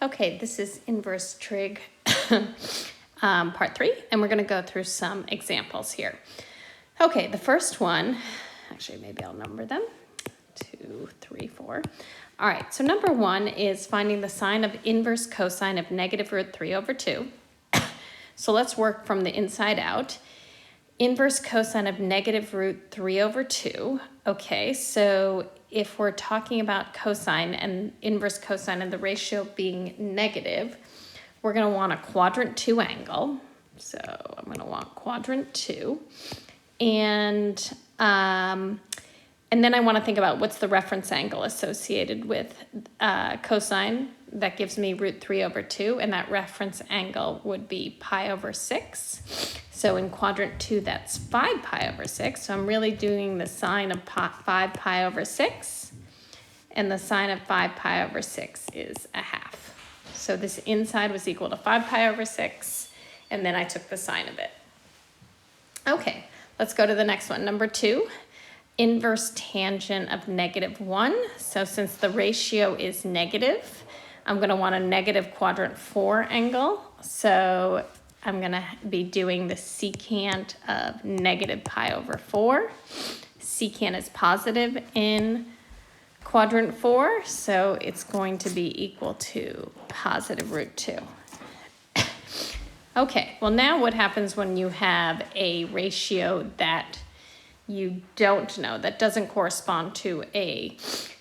Okay, this is inverse trig part 3, and we're going to go through some examples here. Okay, the first one, actually maybe I'll number them, 2, 3, 4. All right, so number 1 is finding the sine of inverse cosine of negative root 3 over 2. So let's work from the inside out. Inverse cosine of negative root 3 over 2. Okay, so if we're talking about cosine and inverse cosine and the ratio being negative, we're going to want a quadrant 2 angle. So I'm going to want quadrant 2. And then I want to think about what's the reference angle associated with cosine. That gives me root 3 over 2, and that reference angle would be pi over 6. So in quadrant 2, that's 5 pi over 6. So I'm really doing the sine of 5 pi over 6, and the sine of 5 pi over 6 is a half. So this inside was equal to 5 pi over 6, and then I took the sine of it. Okay, let's go to the next one. Number 2. Inverse tangent of negative 1. So since the ratio is negative, I'm going to want a negative quadrant 4 angle. So I'm going to be doing the secant of negative pi over 4. Secant is positive in quadrant 4, so it's going to be equal to positive root 2. Okay, well now what happens when you have a ratio that you don't know, that doesn't correspond to a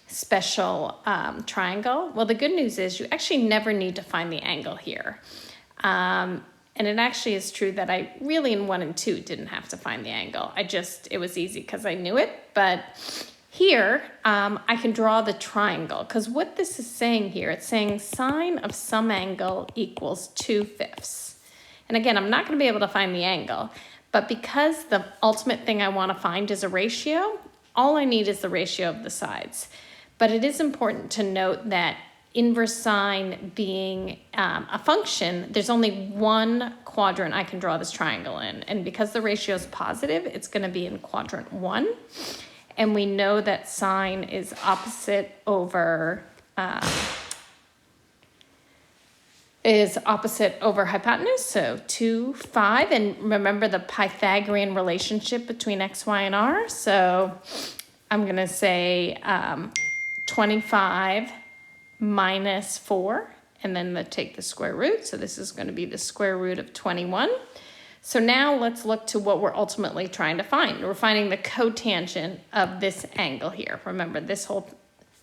special triangle? Well, the good news is you actually never need to find the angle here. And it actually is true that I really in 1 and 2 didn't have to find the angle. It was easy because I knew it. But here I can draw the triangle, because what this is saying here, it's saying sine of some angle equals 2/5. And again, I'm not going to be able to find the angle. But because the ultimate thing I want to find is a ratio, all I need is the ratio of the sides. But it is important to note that inverse sine being a function, there's only one quadrant I can draw this triangle in. And because the ratio is positive, it's going to be in quadrant 1. And we know that sine is opposite over hypotenuse, so 2, 5. And remember the Pythagorean relationship between x, y, and r. So I'm going to say 25 minus 4, and then take the square root. So this is going to be the square root of 21. So now let's look to what we're ultimately trying to find. We're finding the cotangent of this angle here. Remember, this whole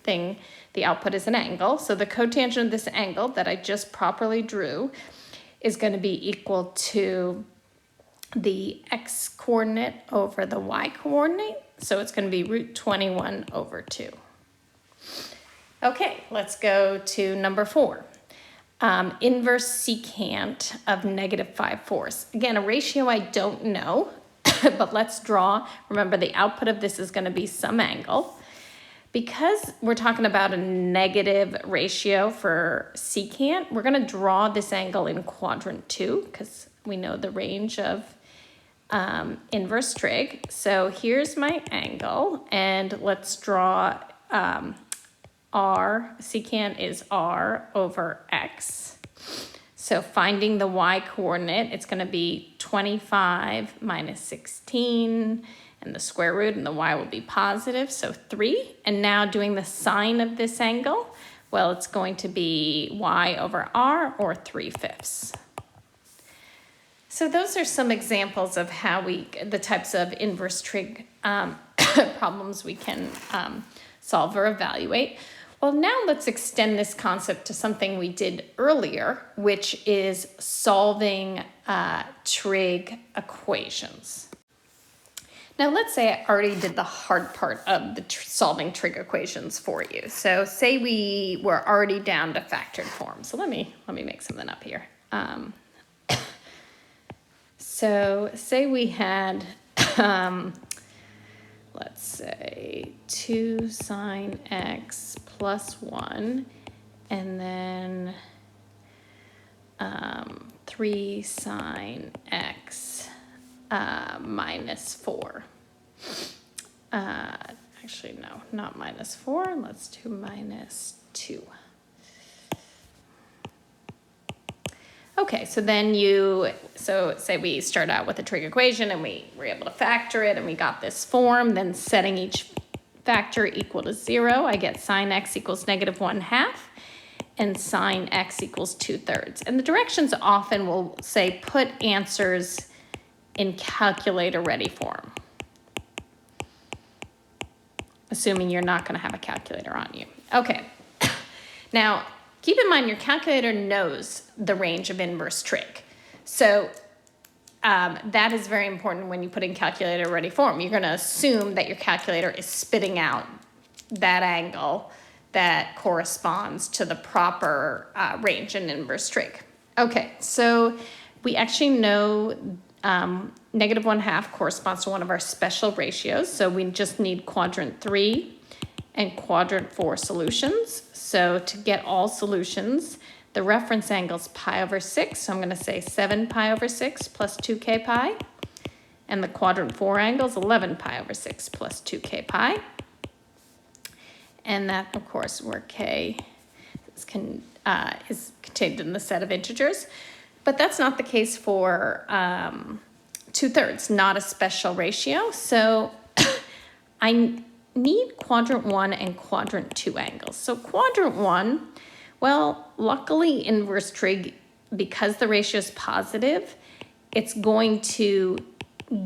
thing, the output is an angle. So the cotangent of this angle that I just properly drew is going to be equal to the x coordinate over the y coordinate. So it's going to be root 21 over 2. Okay, let's go to number 4. Inverse secant of negative 5/4. Again, a ratio I don't know, but let's draw. Remember, the output of this is going to be some angle. Because we're talking about a negative ratio for secant, we're going to draw this angle in quadrant 2, because we know the range of inverse trig. So here's my angle, and let's draw r. Secant is r over x. So finding the y coordinate, it's going to be 25 minus 16, and the square root, and the y will be positive, so 3. And now doing the sine of this angle, well, it's going to be y over r, or 3/5. So those are some examples of how the types of inverse trig problems we can solve or evaluate. Well, now let's extend this concept to something we did earlier, which is solving trig equations. Now, let's say I already did the hard part of the solving trig equations for you. So say we were already down to factored form. So let me make something up here. So say we had, let's say 2 sine x plus 1, and then 3 sine x minus 4. Actually, no, not minus 4. Let's do minus 2. Okay, so then so say we start out with a trig equation and we were able to factor it and we got this form, then setting each factor equal to 0, I get sine x equals -1/2 and sine x equals 2/3. And the directions often will say put answers in calculator ready form, assuming you're not going to have a calculator on you. Okay, now keep in mind your calculator knows the range of inverse trig. So that is very important when you put in calculator ready form. You're going to assume that your calculator is spitting out that angle that corresponds to the proper range in inverse trig. Okay, so we actually know -1/2 corresponds to one of our special ratios. So we just need quadrant 3 and quadrant 4 solutions. So to get all solutions, the reference angle is pi/6. So I'm going to say 7 pi/6 plus 2k pi. And the quadrant 4 angle is 11 pi/6 plus 2k pi. And that, of course, where k is contained in the set of integers. But that's not the case for 2/3, not a special ratio. So I need quadrant 1 and quadrant 2 angles. So quadrant 1, well, luckily inverse trig, because the ratio is positive, it's going to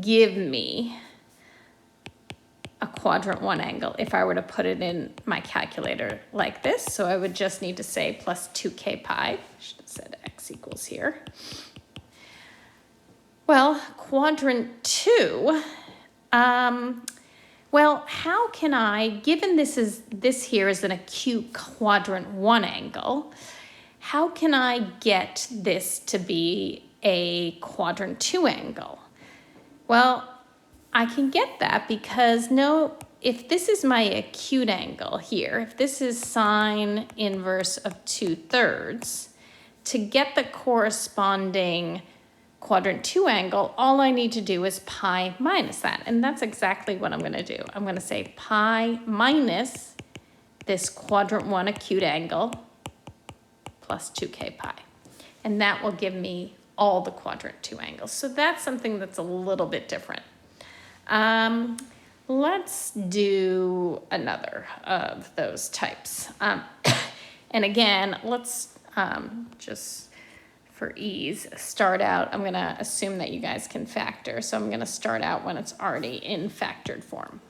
give me a quadrant 1 angle if I were to put it in my calculator like this. So I would just need to say plus 2k pi. I should have said x equals here. Well, quadrant 2, well, how can I, given this here is an acute quadrant 1 angle, how can I get this to be a quadrant 2 angle? Well, I can get that because if this is my acute angle here, if this is sine inverse of 2/3, to get the corresponding quadrant 2 angle, all I need to do is pi minus that. And that's exactly what I'm going to do. I'm going to say pi minus this quadrant 1 acute angle plus 2k pi. And that will give me all the quadrant 2 angles. So that's something that's a little bit different. Let's do another of those types. And again, let's just for ease start out. I'm going to assume that you guys can factor. So I'm going to start out when it's already in factored form.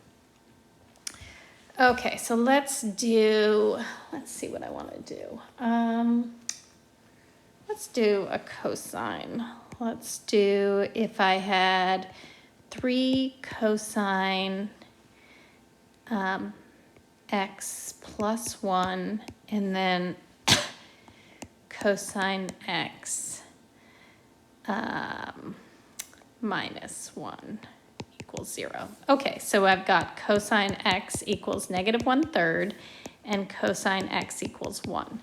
Okay, so let's see what I want to do. Let's do a cosine. Let's do, if I had 3 cosine x plus 1, and then cosine x minus 1 equals 0. Okay, so I've got cosine x equals -1/3 and cosine x equals 1.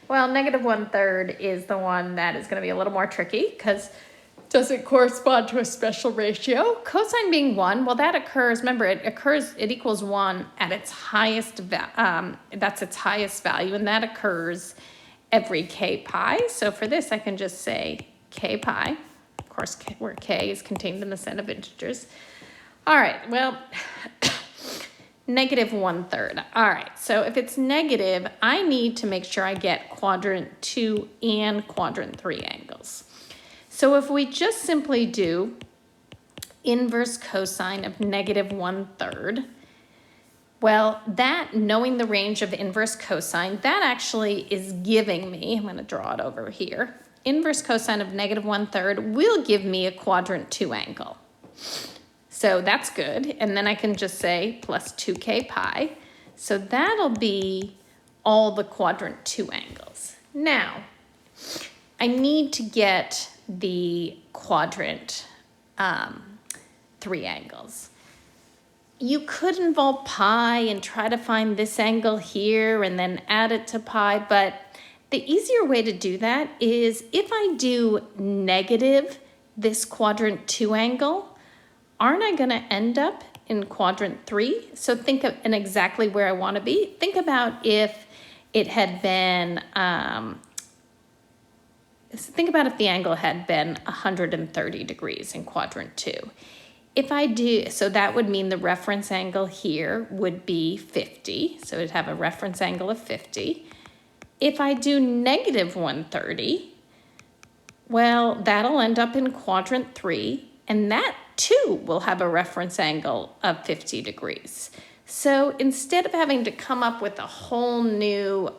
Well, -1/3 is the one that is going to be a little more tricky because it doesn't correspond to a special ratio. Cosine being 1, well, that occurs, remember, it equals 1 at its highest, that's its highest value, and that occurs every k pi. So for this, I can just say k pi, of course, where k is contained in the set of integers. All right, well, -1/3. All right, so if it's negative, I need to make sure I get quadrant 2 and quadrant 3 angles. So if we just simply do inverse cosine of -1/3, well, that, knowing the range of inverse cosine, that actually is giving me, I'm going to draw it over here, inverse cosine of -1/3 will give me a quadrant 2 angle. So that's good. And then I can just say plus 2k pi. So that'll be all the quadrant 2 angles. Now, I need to get the quadrant 3 angles. You could involve pi and try to find this angle here and then add it to pi, but the easier way to do that is if I do negative this quadrant 2 angle, aren't I going to end up in quadrant 3? So think of and exactly where I want to be. Think about if it had been think about if the angle had been 130 degrees in quadrant 2. If I do, so that would mean the reference angle here would be 50. So it'd have a reference angle of 50. If I do negative 130, well, that'll end up in quadrant 3, and that too will have a reference angle of 50 degrees. So instead of having to come up with a whole new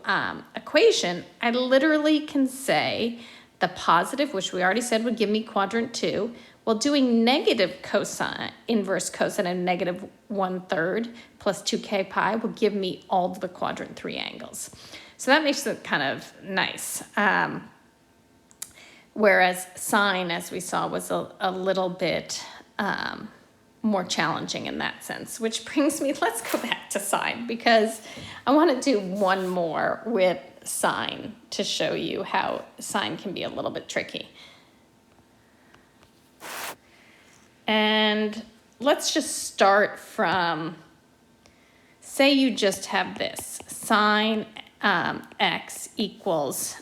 equation, I literally can say the positive, which we already said would give me quadrant 2, well, doing negative cosine, inverse cosine of negative 1/3 plus 2k pi will give me all of the quadrant 3 angles. So that makes it kind of nice. Whereas sine, as we saw, was a little bit more challenging in that sense, which brings me, let's go back to sine, because I want to do one more with sine to show you how sine can be a little bit tricky. And let's just start from, say you just have this, sine x equals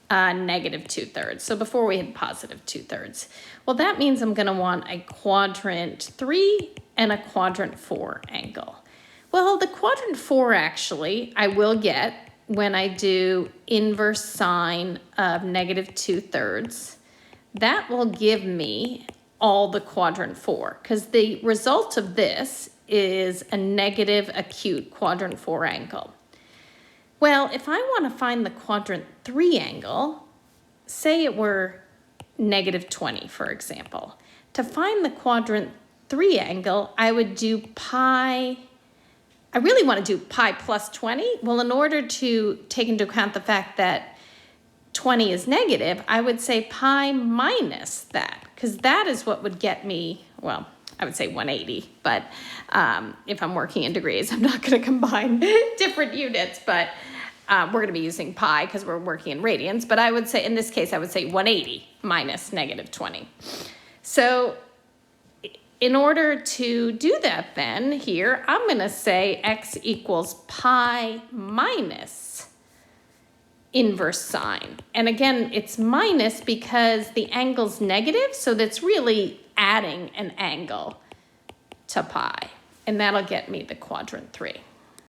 negative 2/3. So before we had positive 2/3. Well, that means I'm going to want a quadrant 3 and a quadrant 4 angle. Well, the quadrant 4 actually I will get when I do inverse sine of negative 2/3. That will give me all the quadrant 4, because the result of this is a negative acute quadrant 4 angle. Well, if I want to find the quadrant 3 angle, say it were negative 20, for example. To find the quadrant 3 angle, I would do pi. I really want to do pi plus 20. Well, in order to take into account the fact that 20 is negative, I would say pi minus that, because that is what would get me, well, I would say 180, but if I'm working in degrees, I'm not going to combine different units, but we're going to be using pi because we're working in radians. But I would say, in this case, I would say 180 minus negative 20. So in order to do that then, here, I'm going to say x equals pi minus inverse sine. And again, it's minus because the angle's negative, so that's really adding an angle to pi. And that'll get me the quadrant 3.